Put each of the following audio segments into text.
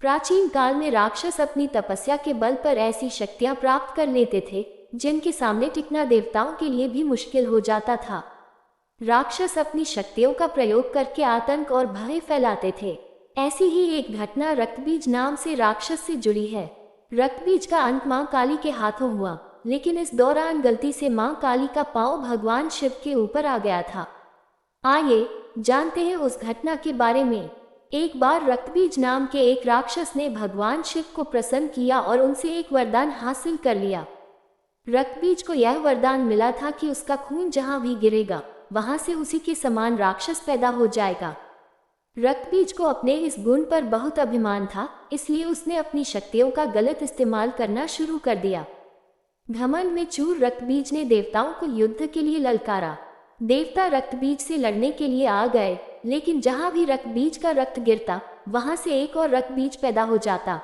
प्राचीन काल में राक्षस अपनी तपस्या के बल पर ऐसी शक्तियां प्राप्त कर लेते थे जिनके सामने टिकना देवताओं के लिए भी मुश्किल हो जाता था। राक्षस अपनी शक्तियों का प्रयोग करके आतंक और भय फैलाते थे। ऐसी ही एक घटना रक्तबीज नाम से राक्षस से जुड़ी है। रक्तबीज का अंत मां काली के हाथों हुआ, लेकिन इस दौरान गलती से मां काली का पांव भगवान शिव के ऊपर आ गया था। आइए जानते हैं उस घटना के बारे में। एक बार रक्तबीज नाम के एक राक्षस ने भगवान शिव को प्रसन्न किया और उनसे एक वरदान हासिल कर लिया। रक्तबीज को यह वरदान मिला था कि उसका खून जहां भी गिरेगा वहां से उसी के समान राक्षस पैदा हो जाएगा। रक्तबीज को अपने इस गुण पर बहुत अभिमान था, इसलिए उसने अपनी शक्तियों का गलत इस्तेमाल करना शुरू कर दिया। घमंड में चूर रक्तबीज ने देवताओं को युद्ध के लिए ललकारा। देवता रक्तबीज से लड़ने के लिए आ गए, लेकिन जहां भी रक्तबीज का रक्त गिरता वहां से एक और रक्तबीज पैदा हो जाता।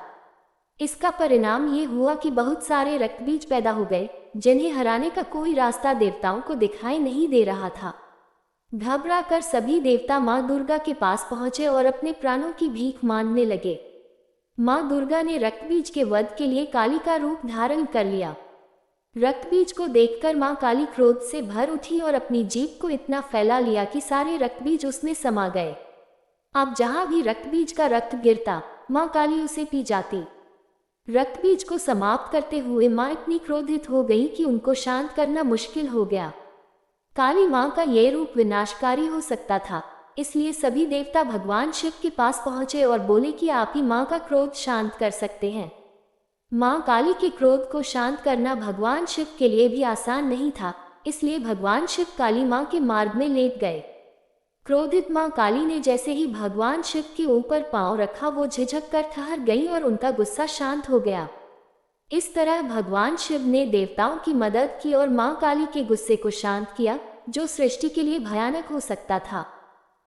इसका परिणाम ये हुआ कि बहुत सारे रक्तबीज पैदा हो गए, जिन्हें हराने का कोई रास्ता देवताओं को दिखाई नहीं दे रहा था। घबराकर सभी देवता मां दुर्गा के पास पहुंचे और अपने प्राणों की भीख मांगने लगे। मां दुर्गा ने रक्तबीज के वध के लिए काली का रूप धारण कर लिया। रक्तबीज को देखकर मां काली क्रोध से भर उठी और अपनी जीभ को इतना फैला लिया कि सारे रक्तबीज उसमें समा गए। अब जहां भी रक्तबीज का रक्त गिरता मां काली उसे पी जाती। रक्तबीज को समाप्त करते हुए मां इतनी क्रोधित हो गई कि उनको शांत करना मुश्किल हो गया। काली मां का यह रूप विनाशकारी हो सकता था, इसलिए सभी देवता भगवान शिव के पास पहुंचे और बोले कि आप ही मां का क्रोध शांत कर सकते हैं। मां काली के क्रोध को शांत करना भगवान शिव के लिए भी आसान नहीं था, इसलिए भगवान शिव काली मां के मार्ग में लेट गए। क्रोधित मां काली ने जैसे ही भगवान शिव के ऊपर पांव रखा वो झिझक कर ठहर गई और उनका गुस्सा शांत हो गया। इस तरह भगवान शिव ने देवताओं की मदद की और मां काली के गुस्से को शांत किया, जो सृष्टि के लिए भयानक हो सकता था।